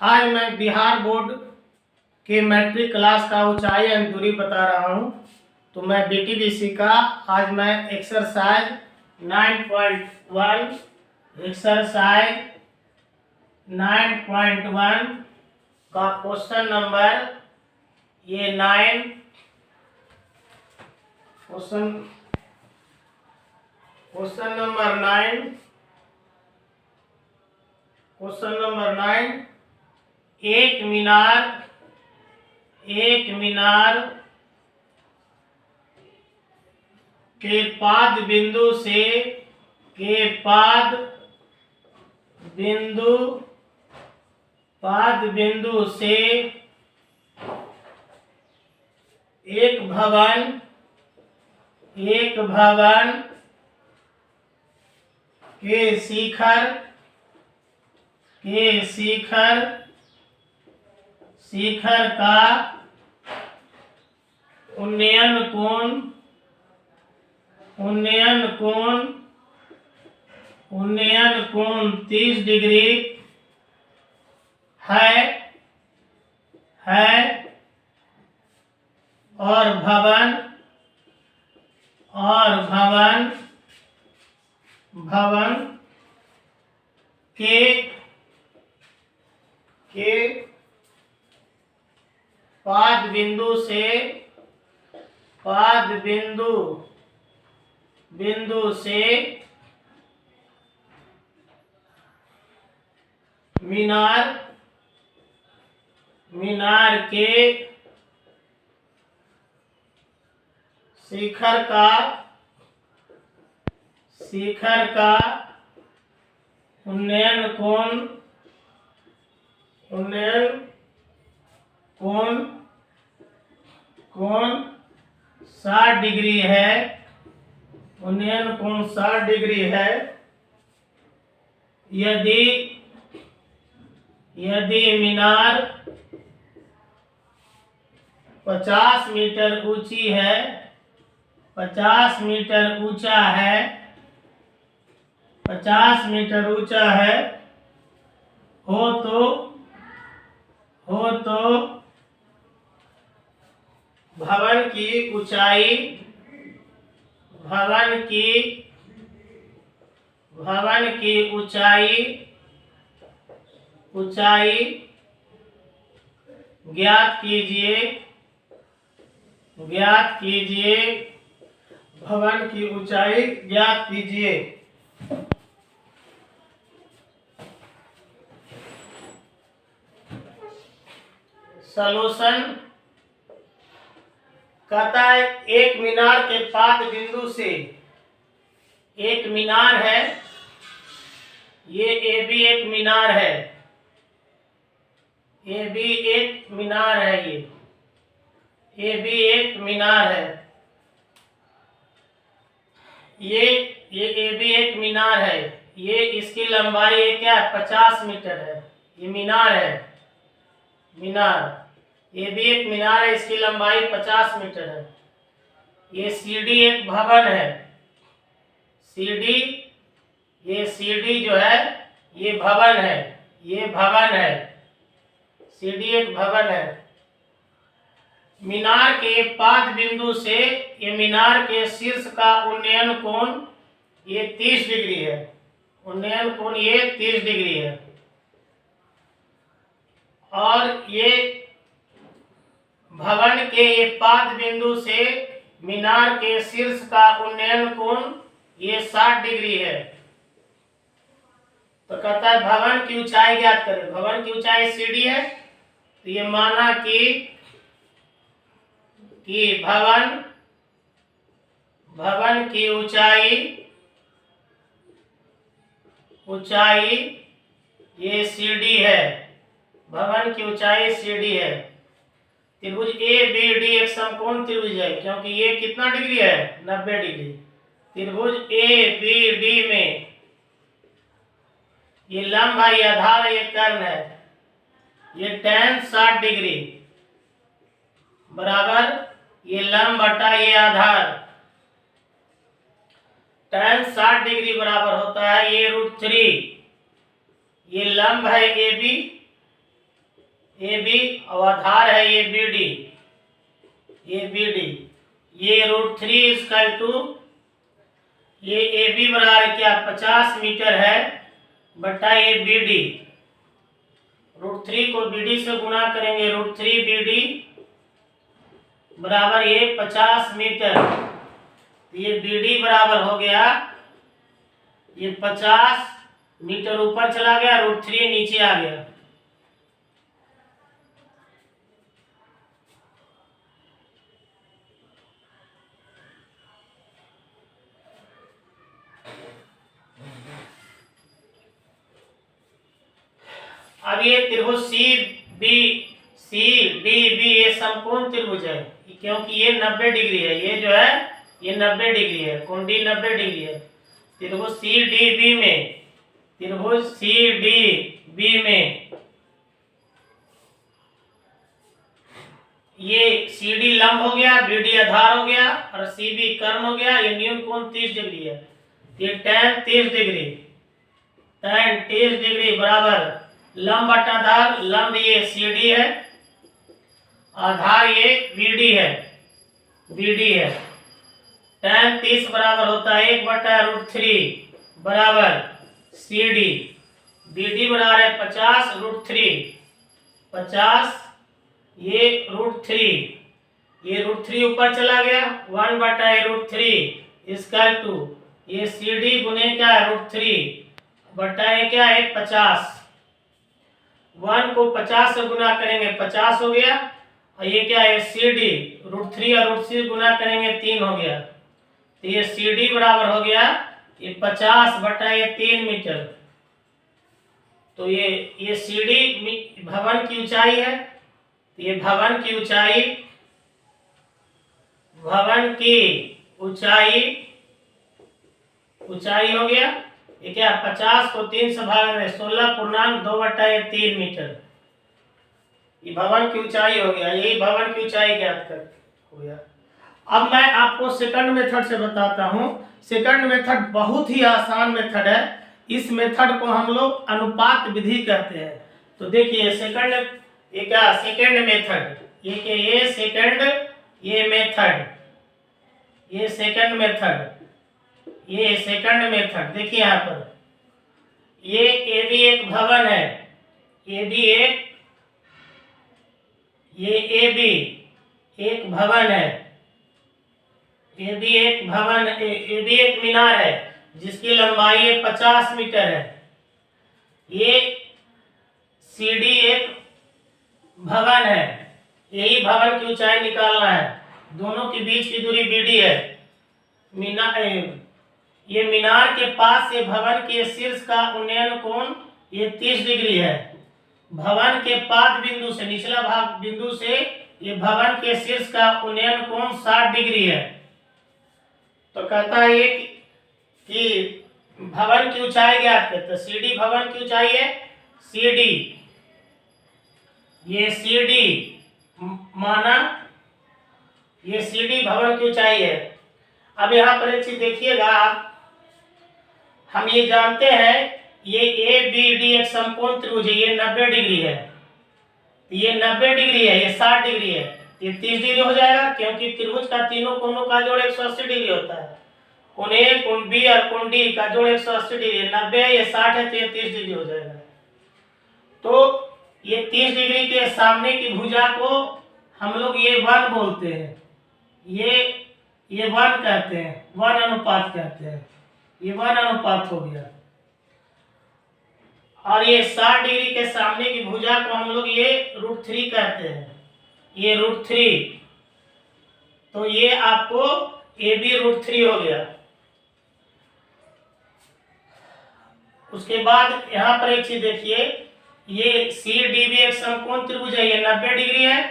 आज मैं बिहार बोर्ड के मैट्रिक क्लास का ऊंचाई एवं दूरी बता रहा हूं। तो मैं BTBC का आज मैं एक्सरसाइज 9.1 का क्वेश्चन नंबर ये 9 क्वेश्चन नंबर 9 एक मीनार के पाद बिंदु से एक भवन के शिखर का उन्नयन कोण 30 डिग्री है और भवन के पाद बिंदु से मीनार के शिखर का उन्नयन कोण 60 डिग्री है। उन्नयन कोण 60 डिग्री है। यदि मीनार 50 मीटर ऊंची है 50 मीटर ऊंचा है हो तो भवन की ऊंचाई 'ज्ञात कीजिए भवन की ऊंचाई ज्ञात कीजिए। सॉल्यूशन कहता है एक मीनार के पाद बिंदु से एक मीनार है, ये AB एक मीनार है, ये AB एक मीनार है। ये AB एक मीनार है। ये इसकी लंबाई क्या है 50 मीटर है। ये मीनार है। AB एक मीनार है, इसकी लंबाई 50 मीटर है। ये CD एक भवन है। CD जो है ये भवन है। CD एक भवन है। मीनार के पाद बिंदु से ये मीनार के शीर्ष का उन्नयन कोण ये 30 डिग्री है। उन्नयन कोण ये 30 डिग्री है। और ये भवन के पाद बिंदु से मीनार के शीर्ष का उन्नयन कोण ये 60 डिग्री है। तो कहता है भवन की ऊंचाई ज्ञात करें। भवन की ऊंचाई CD है। तो ये माना कि भवन की ऊंचाई ये CD है। भवन की ऊंचाई CD है। त्रिभुज ABD एक समकोण त्रिभुज है, क्योंकि ये कितना डिग्री है 90 डिग्री। त्रिभुज ABD में ये लंब है, ये आधार, ये कर्ण है। ये tan 60 डिग्री बराबर ये लंब बटा ये आधार। tan 60 डिग्री बराबर होता है ये √3। ये लंब है AB ए बी और आधार है ये बी डी, ये बी डी, ये √3 इक्वल टू ये ए बी बराबर क्या 50 मीटर है बटा ये बी डी। √3 को बी डी से गुणा करेंगे, √3 बी डी बराबर ये 50 मीटर। ये बी डी बराबर हो गया ये 50 मीटर ऊपर चला गया, √3 नीचे आ गया। अब ये त्रिभुज सी डी बी ये समकोण त्रिभुज है, क्योंकि ये 90 डिग्री है, ये जो है ये 90 डिग्री है, कुंडी 90 डिग्री है। त्रिभुज सी डी बी में, त्रिभुज सी डी बी में ये सी डी लंब हो गया, बी डी आधार हो गया और सी बी कर्ण हो गया। ये न्यून कोण 30 डिग्री है, ये tan 30 डिग्री, tan 30 डिग्री बराबर लंब बटा आधार, लंब ये सी डी है, आधार ये बी डी है, बी डी है। tan 30 बराबर होता है 1 बटा √3 बराबर सी डी, बी डी बराबर है 50 √3, 50 ये √3, ये √3 ऊपर चला गया 1 बटा √3 इक्वल टू ये सी डी गुने क्या है √3 बटा ये क्या है 50। 1 को 50 से गुना करेंगे 50 हो गया, और ये क्या है सी डी √3 और √3 गुना करेंगे 3 हो गया। तो ये सी डी बराबर हो गया ये 50 बटा ये 3 मीटर। तो ये सी डी भवन की ऊंचाई है, ये भवन की ऊंचाई, भवन की ऊंचाई हो गया ये क्या 50 को 3 से भाग में 16.2 बटा 3 मीटर। ये भवन की ऊंचाई हो गया, यही भवन की ऊंचाई ज्ञात कर हो गया। अब मैं आपको सेकंड मेथड से बताता हूं। सेकंड मेथड बहुत ही आसान मेथड है, इस मेथड को हम लोग अनुपात विधि कहते हैं। तो देखिए सेकंड, ये क्या सेकंड मेथड, ये क्या ये सेकंड, ये मेथड, ये सेकंड मेथड, ये सेकंड मेथड। देखिए यहाँ पर ये ए बी एक भवन है, ए बी एक, ये ए बी एक भवन है, ए बी एक भवन, ए बी एक मीनार है जिसकी लंबाई 50 मीटर है। ये सी डी एक भवन है, यही भवन की ऊंचाई निकालना है। दोनों के बीच की दूरी बी डी है। ये मीनार के पास से भवन के शीर्ष का उन्नयन कोण ये 30 डिग्री है। भवन के पाद बिंदु से, निचला भाग बिंदु से ये भवन के शीर्ष का उन्नयन कोण 60 डिग्री है। तो कहता है ये कि भवन की ऊंचाई ज्ञात करते हैं। सी डी भवन की ऊंचाई है, सी डी, ये सी डी माना, ये सी डी भवन की ऊंचाई है। अब यहाँ पर एक चीज देखिएगा आप, हम ये जानते हैं ये ए बी डी एक समकोण त्रिभुज है, ये 90 डिग्री है, ये 90 डिग्री है, ये 60 डिग्री है, ये 30 डिग्री हो जाएगा क्योंकि त्रिभुज का तीनों कोणों का जोड़ 180 डिग्री होता है। कोण ए, कोण बी और कोण डी का जोड़ 180 डिग्री, 90 है, ये 60 है, तो ये 30 डिग्री हो जाएगा। तो ये 30 डिग्री के सामने की भुजा को हम लोग ये 1 बोलते हैं, ये 1 कहते हैं, 1 अनुपात कहते हैं, ये 1 अनुपात हो गया। और ये 60 डिग्री के सामने की भुजा को हम लोग ये √3 कहते हैं, ये √3। तो ये आपको ए बी √3 हो गया। उसके बाद यहाँ पर एक चीज देखिए, ये सी डी बी एक समकोण त्रिभुज है, ये 90 डिग्री है।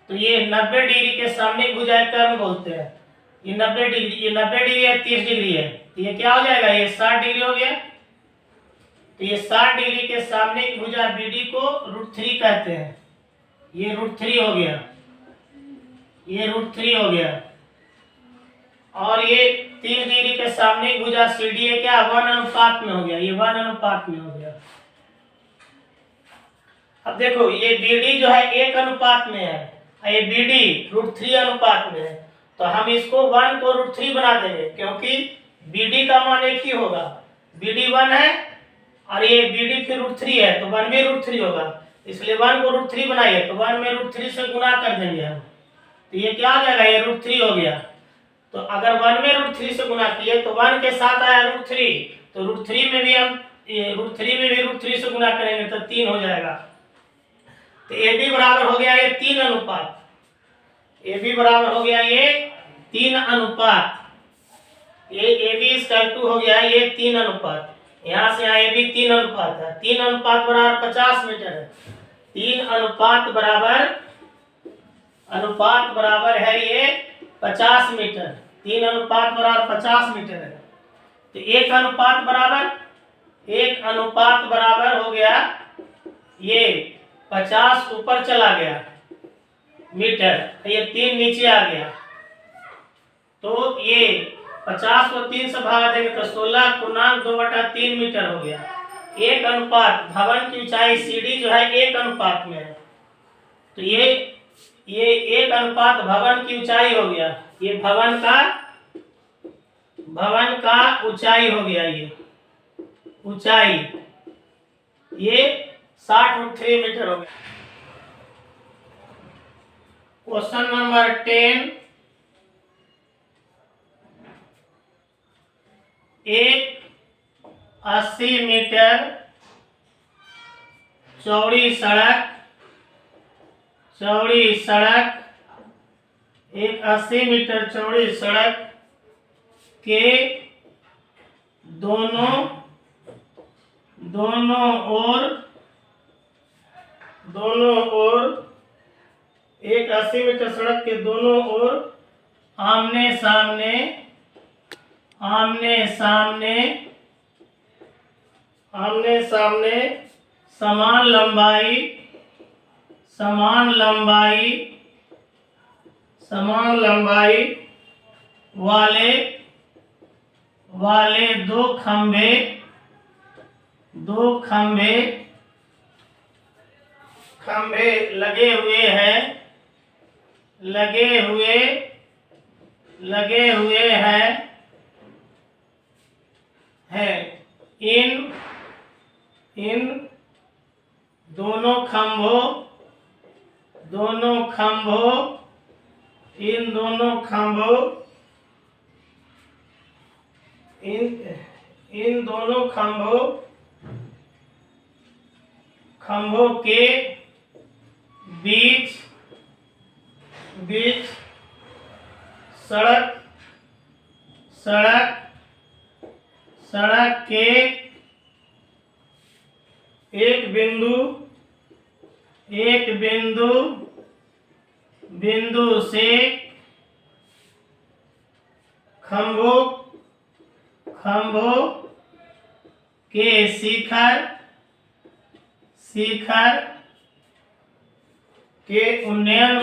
तो ये 90 डिग्री के सामने भुजा कर्ण बोलते हैं। ये 90 डिग्री, ये 90 डिग्री है, 30 डिग्री है, तो ये क्या हो जाएगा, ये 60 डिग्री हो गया। तो ये 60 डिग्री के सामने की भुजा बी डी को √3 कहते हैं, ये √3 हो गया, ये √3 हो गया। और ये 30 डिग्री के सामने की भुजा सी डी है क्या 1 अनुपात में हो गया, ये 1 अनुपात में हो गया। अब देखो ये BD जो है 1 अनुपात में है, ये BD √3 अनुपात में है, तो हम इसको 1 को √3 बना देंगे, क्योंकि BD का मान एक ही होगा। BD 1 है और ये BD फिर √3 है, तो 1 भी √3 होगा, इसलिए 1 को √3 बनाइए, तो 1 में √3 से गुना कर देंगे हम, तो ये क्या आ जाएगा, ये √3 हो गया। तो अगर 1 में √3 से गुना किए तो 1 के साथ आया √3, तो √3 में भी हम √3 में भी √3 से गुना करेंगे तो 3 हो जाएगा। तो AB बराबर हो गया ये 3 अनुपात, AB बराबर हो गया ये 3 अनुपात, ये AB हो गया ये 3 अनुपात, यहाँ से यहाँ AB 3 अनुपात है, 3 अनुपात बराबर 50 मीटर है, 3 अनुपात बराबर है ये 50 मीटर, 3 अनुपात बराबर 50 मीटर है। तो 1 अनुपात बराबर हो गया ये 50 ऊपर चला गया मीटर, ये 3 नीचे आ गया, तो ये 50 को 3 से भागा देंगे तो 16.2/3 मीटर हो गया। 1 अनुपात भवन की ऊंचाई CD जो है 1 अनुपात में है, तो ये 1 अनुपात भवन की ऊंचाई हो गया, ये भवन का ऊंचाई हो गया, ये ऊंचाई ये 60.3 मीटर हो गया। क्वेश्चन नंबर 10, एक 80 मीटर चौड़ी सड़क, एक 80 मीटर चौड़ी सड़क के दोनों ओर एक 80 मीटर सड़क के दोनों ओर आमने सामने समान लंबाई वाले दो खंभे लगे हुए हैं। इन दोनों खंभों के बीच सड़क के एक बिंदु से खंभों के शिखर के उन्नयन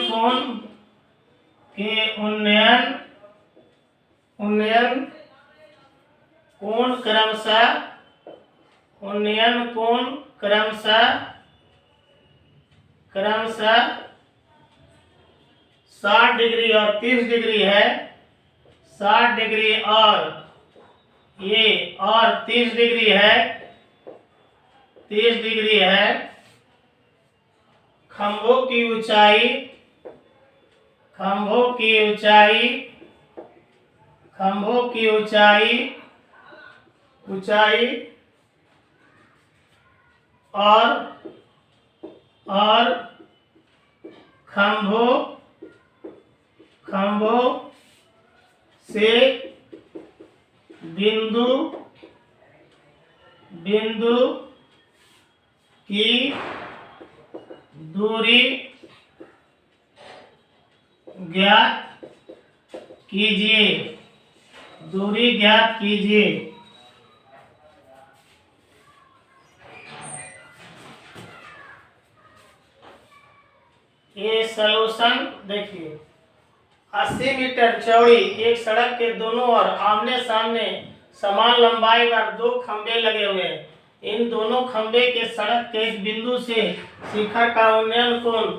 कोण क्रमशः 60 डिग्री और 30 डिग्री है, 60 डिग्री और 30 डिग्री है, खंभों की ऊंचाई और खंभों से बिंदु की दूरी ज्ञात कीजिए। ये सॉल्यूशन देखिए, 80 मीटर चौड़ी एक सड़क के दोनों ओर आमने सामने समान लंबाई पर दो खंभे लगे हुए हैं। इन दोनों खंबे के सड़क के एक बिंदु से शिखर का उन्नयन कोण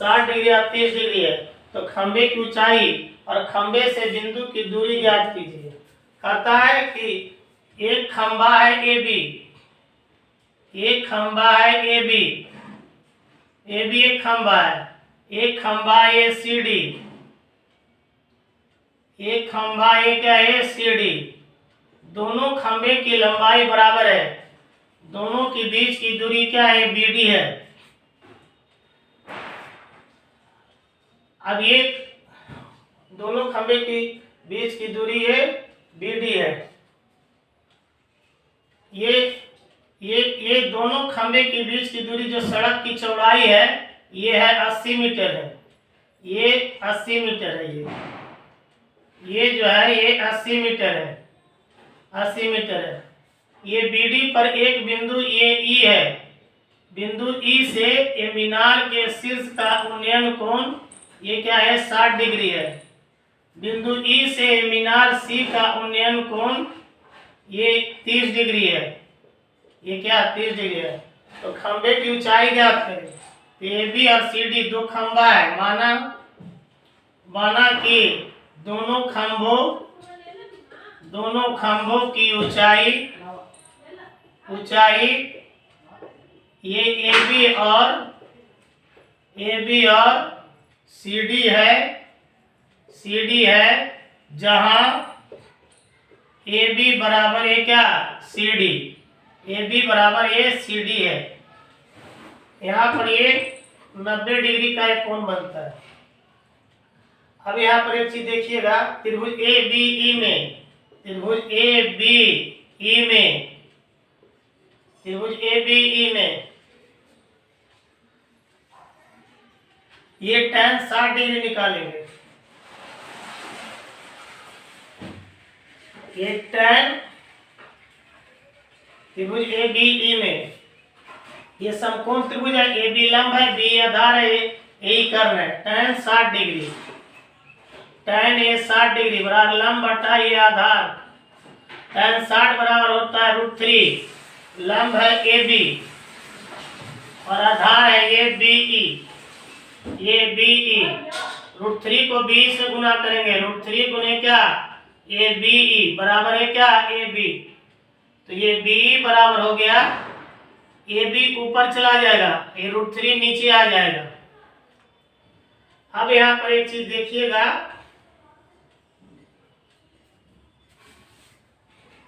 60 डिग्री या 30 डिग्री है। तो खंबे की ऊंचाई और खंबे से बिंदु की दूरी ज्ञात कीजिए। कहता है कि एक खंबा है ए बी, एक खंबा है ए बी एक खंबा है, एक खंबा ए सी डी, एक खंबा ए क्या है सी डी। दोनों खंबे की लंबाई बराबर है, दोनों के बीच की दूरी क्या है बी डी है। अब ये दोनों खंबे के बीच की दूरी है बी डी है। ये दोनों खंबे के बीच की दूरी जो सड़क की चौड़ाई है ये है 80 मीटर है, ये 80 मीटर है। ये जो है ये 80 मीटर है, 80 मीटर है। ये बीडी पर एक बिंदु ये ई है, बिंदु ई से ये मीनार के शीर्ष का उन्नयन कोण ये क्या है 60 डिग्री है। बिंदु ई से मीनार सी का उन्नयन कोण ये 30 डिग्री है, ये क्या 30 डिग्री है। तो खंबे की ऊंचाई ज्ञात करें। तो ए बी और सी डी दो खंबा है, माना कि दोनों खंभों की ऊंचाई ये ए बी और सी डी है, जहां ए बी बराबर है क्या सी डी, ए बी बराबर ए सी डी है। यहाँ पर ये 90 डिग्री का एक कोण बनता है। अब यहाँ पर एक चीज देखिएगा, त्रिभुज ए बी ई में, त्रिभुज ए बी ई में ये tan 60 डिग्री निकालेंगे। ये tan त्रिभुज ए बी ई में ये समकोण त्रिभुज है, ए बी लंब है, बी आधार है, ए कर्ण है। tan 60 डिग्री, tan ए 60 डिग्री बराबर लंब बटा ये आधार। tan 60 बराबर होता है √3, लंब है ए बी और आधार है ये बी ई, ये बी ई। √3 को बी से गुना करेंगे, √3 गुने क्या ए बी ई बराबर है क्या ए बी। तो ये बी बराबर हो गया, ए बी ऊपर चला जाएगा, ये √3 नीचे आ जाएगा। अब यहाँ पर एक चीज देखिएगा,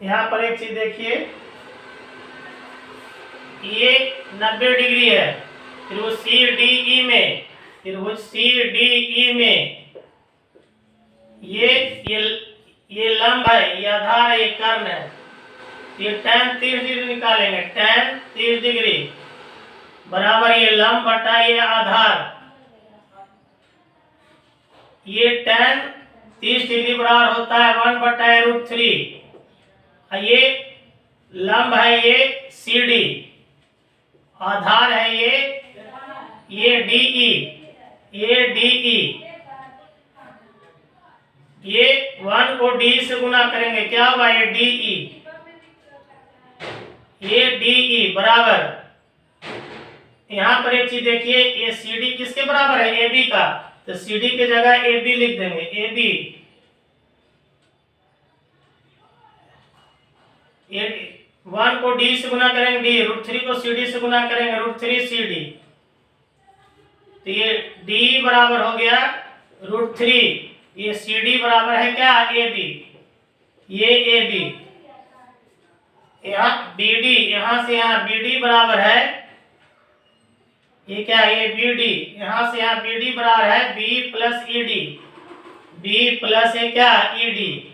यहाँ पर एक चीज देखिए, ये 90 डिग्री है। त्रिभुज सी डी ई में, त्रिभुज सी डी ई में ये लंब है, ये आधार है, ये कर्ण है। ये tan 30 डिग्री निकालेंगे, tan 30 डिग्री बराबर ये लंब बटा ये आधार। ये tan 30 डिग्री बराबर होता है 1 बटा √3। ये लंब है ये सी डी, आधार है ये डी ई, ये डी ई। ये 1 को डी से गुना करेंगे, क्या होगा ये डी ई, ये डी ई बराबर। यहाँ पर एक चीज देखिए, ये सी डी किसके बराबर है ए बी का, तो सी डी की जगह ए बी लिख देंगे, ए बी। ये 1 को डी से गुना करेंगे डी, √3 को सी डी से गुना करेंगे √3 सी डी। तो ये डी बराबर हो गया √3, ये सी डी बराबर है क्या ए बी, ये ए बी। यहाँ बी डी, यहाँ से यहाँ बी डी बराबर है ये क्या ये बी डी, यहाँ से यहाँ बी डी बराबर है B plus E D, B plus है क्या ई डी।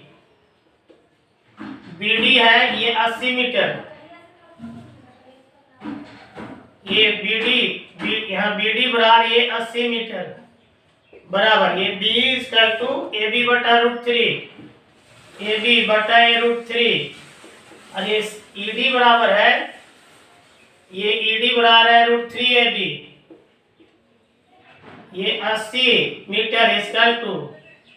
बी डी है ये 80 मीटर, ये बी डी, यहाँ बी डी बराबर ये 80 मीटर बराबर। ये B equal to A B बटा √3, ए बी बटा √3। और ये ई डी बराबर है, ये ई डी बराबर है √3 ए बी, ये 80 मीटर इक्वल टू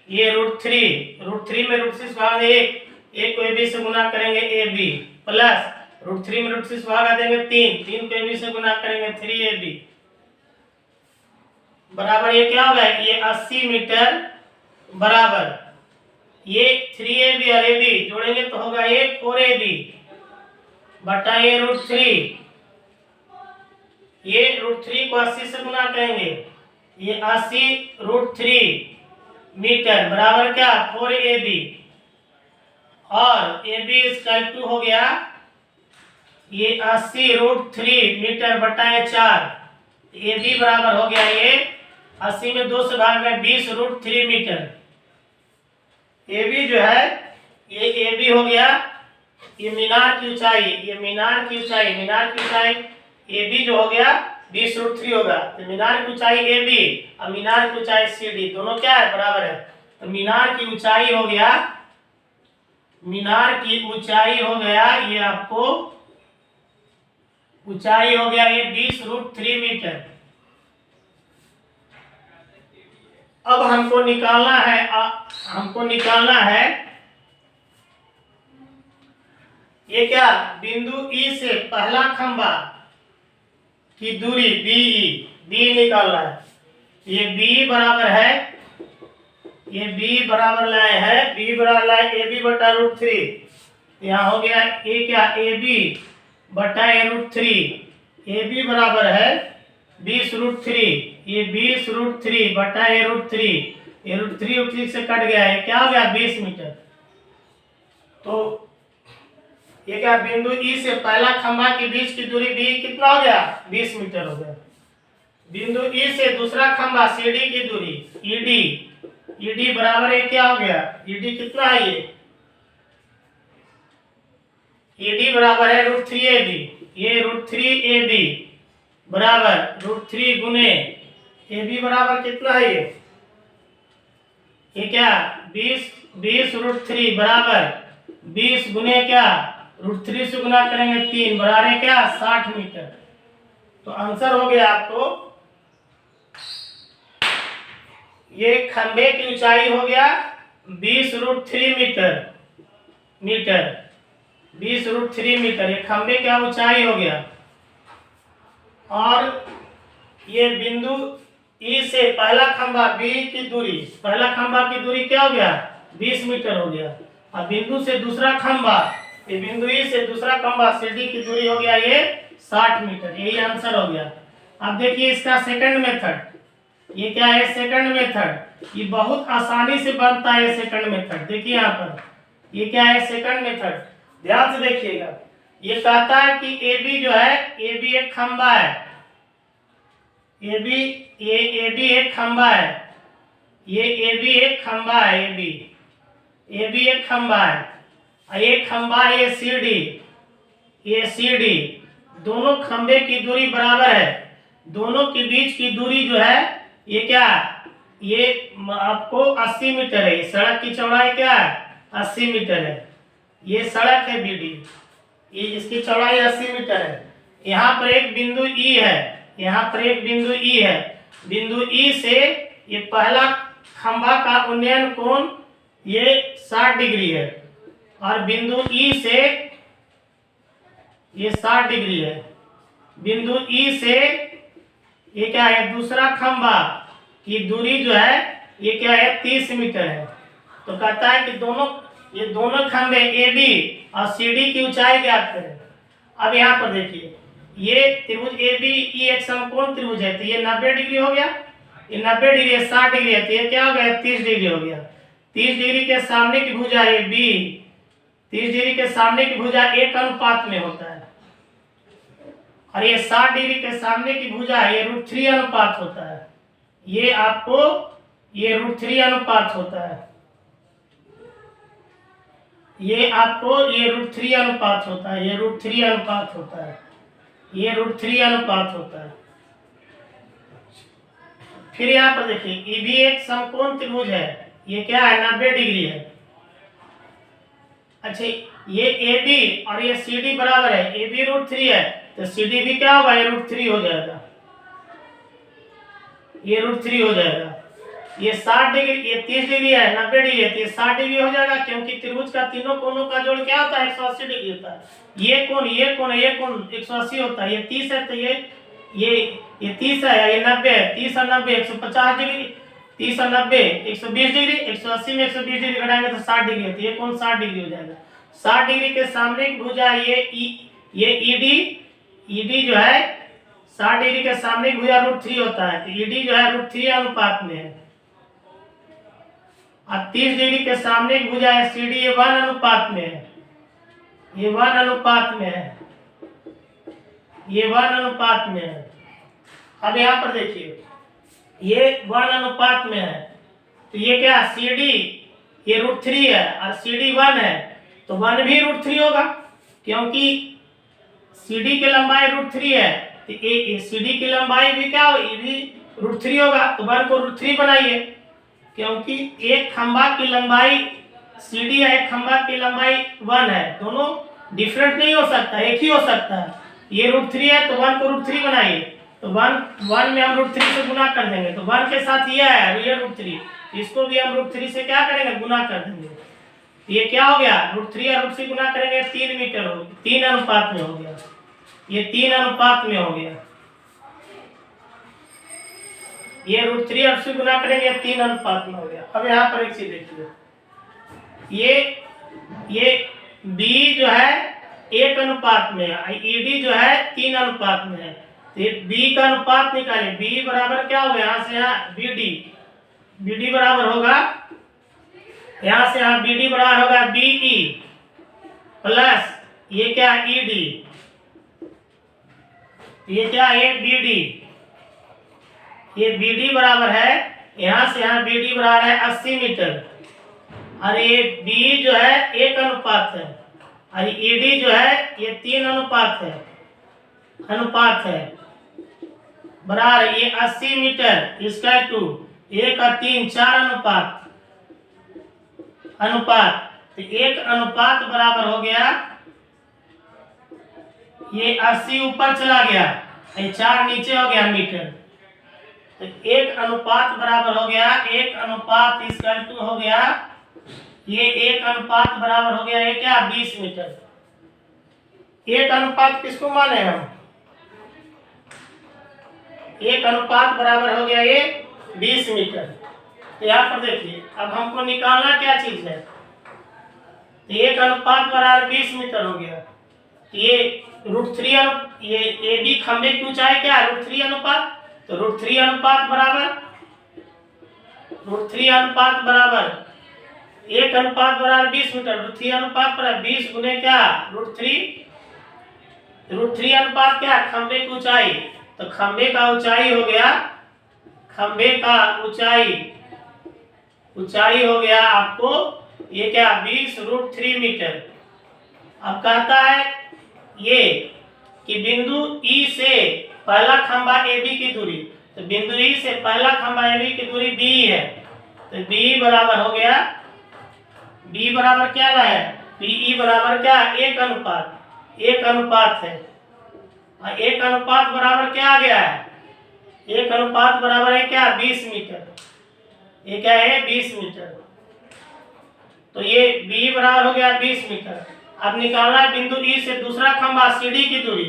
ये √3 में √3 भाग एक को ए बी से गुना करेंगे ए बी प्लस √3 में √3 से भागा देंगे 3 को AB से गुना करेंगे 3AB बराबर ये क्या होगा, ये 80 मीटर बराबर ये 3AB और AB जोड़ेंगे तो होगा ये 4AB बटा ये √3, ये √3 को 80 से गुना करेंगे, ये 80 √3 मीटर बराबर क्या 4AB और AB इक्वल टू हो गया ये 80 √3 मीटर बटा ये 4, AB बराबर हो गया ये 80 में 2 से भाग में 20 √3 मीटर। AB जो है ये AB हो गया, ये मीनार की ऊंचाई, ये मीनार की ऊंचाई AB जो हो गया 20 √3 होगा, तो मीनार की ऊंचाई AB और मीनार की ऊंचाई CD दोनों क्या है बराबर है, तो मीनार की ऊंचाई हो गया ये आपको ऊंचाई हो गया ये 20 √3 मीटर। अब हमको निकालना है ये क्या बिंदु E से पहला खंबा की दूरी BE निकालना है। ये B बराबर है, ये B बराबर लाए हैं, B बराबर लाए AB बटा √3, यहाँ हो गया ये क्या AB बटा √3, AB बराबर है 20 √3, ये 20 √3 बटा √3, ये √3 से कट गया है, क्या हो गया 20 मीटर। तो ये क्या बिंदु E से पहला खंभा के बीच की दूरी B कितना हो गया 20 मीटर हो गया। बिंदु E से दूसरा खंभा CD की दूरी ED बराबर है क्या हो गया, ED कितना है ये ED बराबर है √3AB, ये √3AB बराबर √3 गुने AB बराबर कितना है ये क्या 20 √3 बराबर 20 गुने क्या √3 से गुना करेंगे 3 बराबर है क्या 60 मीटर। तो आंसर हो गया आपको ये खंबे की ऊंचाई हो गया 20 √3 मीटर 20 √3 मीटर, ये खंबे का ऊंचाई हो गया। और ये बिंदु E से पहला खंबा B की दूरी, पहला खंबा की दूरी क्या हो गया 20 मीटर हो गया, और बिंदु से दूसरा खंबा, ये बिंदु E से दूसरा खंबा CD की दूरी हो गया ये 60 मीटर। यही आंसर हो गया। अब देखिए इसका सेकंड मेथड, ये क्या है सेकंड मेथड, ये बहुत आसानी से बनता है ये सेकंड मेथड। देखिए यहाँ पर ये क्या है सेकंड मेथड, ध्यान से देखिएगा। ये कहता है कि AB जो है AB एक खंबा है, AB एक खंबा है, ये AB एक खंबा है, AB एक खंबा है, एक खंबा ये CD, दोनों खंबे की दूरी बराबर है, दोनों के बीच की दूरी जो है ये क्या ये आपको 80 मीटर है। सड़क की चौड़ाई क्या है 80 मीटर है, ये सड़क है BD, ये इसकी चौड़ाई 80 मीटर है। यहाँ पर एक बिंदु E है, यहाँ पर एक बिंदु E है, बिंदु E से ये पहला खंभा का उन्नयन कोण ये 60 डिग्री है, और बिंदु E से ये 60 डिग्री है। बिंदु E से ये क्या है दूसरा खंभा की दूरी जो है ये क्या है 30 मीटर है। तो कहता है कि ये दोनों खंभे AB और CD की ऊंचाई ज्ञात करें। अब यहाँ पर देखिए ये त्रिभुज ABE एक समकोण त्रिभुज है, तो ये 90 डिग्री हो गया, ये 90 डिग्री है, 60 डिग्री है, तो ये क्या हो गया 30 डिग्री हो गया। 30 डिग्री के सामने की भुजा ये B, 30 डिग्री के सामने की भुजा एक अनुपात में होता है, और ये 60 डिग्री के सामने की भुजा ये √3 अनुपात होता है। ये आपको ये √3 अनुपात होता है, ये आपको ये √3 अनुपात होता है, ये √3 अनुपात होता है, ये √3 अनुपात होता है। फिर यहाँ पर देखिए ये भी एक समकोण त्रिभुज है, ये क्या है 90 डिग्री है। अच्छा ये AB और ये CD बराबर है, AB √3 है, तो CD भी क्या होगा ये √3 हो जाएगा, ये √3 हो जाएगा। ये 60 डिग्री, ये 30 डिग्री है, 90 डिग्री है, तो ये 60 डिग्री हो जाएगा, क्योंकि त्रिभुज का तीनों कोनों का जोड़ क्या होता है? 180 डिग्री होता है। ये कोण 180 होता है। ये 30 है, तो ये 30 है, ये 90 है, 30 और 90 150 डिग्री, 30 और 90 120 डिग्री, 180 में 120 डिग्री घटाएंगे तो 60 डिग्री होती है। ये कोण 60 डिग्री हो जाएगा। 60 डिग्री के सामने की भुजा ये ईडी जो है 60 डिग्री के सामने की भुजा √3 होता है, तो ईडी जो है √3 अनुपात में है। और 30 डिग्री के सामने की भुजा है CD, ये 1 अनुपात में है, ये 1 अनुपात में है, ये 1 अनुपात में है। अब यहाँ पर देखिए ये 1 अनुपात में है, तो ये क्या CD ये √3 है और CD 1 है, तो 1 भी √3 होगा, क्योंकि CD की लंबाई √3 है, तो ये CD की लंबाई भी क्या हो, ये भी √3 होगा, तो 1 को √3 बनाइए, क्योंकि एक खंभा की लंबाई CD है, एक खंभा की लंबाई 1 है, दोनों डिफरेंट नहीं हो सकता, एक ही हो सकता है। ये √3 है, तो 1 को √3 बनाइए, तो 1 में हम √3 से गुना कर देंगे, तो 1 के साथ ये है, ये √3, इसको भी हम √3 से क्या करेंगे? गुना कर देंगे। ये क्या हो गया? √3 और √3 गुना करेंगे 3 मीटर हो गया, 3 अनुपात में हो गया, ये 3 अनुपात में हो गया। ये √3 और √3 गुना करेंगे 3 अनुपात में हो गया। अब यहाँ पर एक चीज देखिए, ये B जो है 1 अनुपात में है, ED जो है 3 अनुपात में है, तो ये B का अनुपात निकालिए। B बराबर क्या होगा? यहाँ से यहाँ BD बराबर होगा, यहाँ से यहाँ BD बराबर होगा BE प्लस ये क्या ED, ये क्या है BD, ये BD बराबर है, यहाँ से यहाँ BD बराबर है 80 मीटर, और ये B जो है 1 अनुपात है, और ED जो है ये 3 अनुपात है बराबर ये 80 मीटर इसका 2 1 और 3 4 अनुपात, तो 1 अनुपात बराबर हो गया, ये 80 ऊपर चला गया, ये 4 नीचे हो गया मीटर, तो 1 अनुपात बराबर हो गया, 1 अनुपात इसका 2 हो गया, ये 1 अनुपात बराबर हो गया, ये क्या 20 मीटर। 1 अनुपात किसको माने हम? 1 अनुपात बराबर हो गया ये 20 मीटर। तो यहाँ पर देखिए, अब हमको निकालना क्या चीज है, तो 1 अनुपात बराबर 20 मीटर हो गया, ये √3 ये भी खंबे की ऊंचाई क्या है? √3 अनुपात, तो √3 अनुपात बराबर 1 अनुपात बराबर 20 मीटर, √3 अनुपात बराबर 20 गुने क्या √3 अनुपात क्या खंबे की ऊंचाई, तो खंबे का ऊंचाई हो गया, खंबे का ऊंचाई हो गया आपको ये क्या 20 √3 मीटर। अब कहता है ये कि बिंदु E से पहला खंबा AB की दूरी, तो बिंदु E से पहला खंबा AB की दूरी B है, तो B बराबर हो गया, B बराबर क्या है? BE बराबर क्या? 1 अनुपात है, और 1 अनुपात बराबर क्या आ गया है? 1 अनुपात बराबर है क्या 20 मीटर, ये क्या है 20 मीटर, तो ये B बराबर हो गया 20 मीटर। अब निकालना है बिंदु E से दूसरा खंबा CD की दूरी,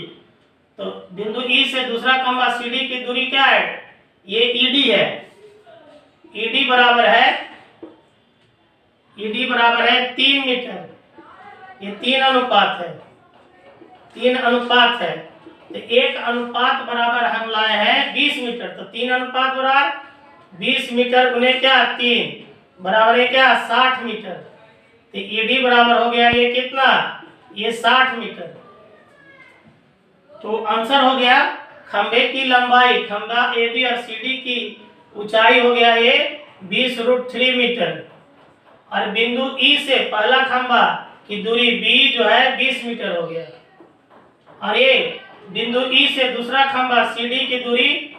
तो बिंदु E से दूसरा खंबा CD की दूरी क्या है? ये ED है, ED बराबर है 3 मीटर, ये 3 अनुपात है, तो 1 अनुपात बराबर हम लाए हैं 20 मीटर, तो 3 अनुपात बराबर 20 मीटर गुने क्या 3 बराबर है क्या 60 मीटर, तो ED बराबर हो गया ये कितना? ये 60 मीटर। तो आंसर हो गया खंबे की लंबाई, खंबा AB और CD की ऊंचाई हो गया ये 20 √3 मीटर, और बिंदु E से पहला खंबा की दूरी B जो है 20 मीटर हो गया, और ये बिंदु E से दूसरा खंबा CD की दूरी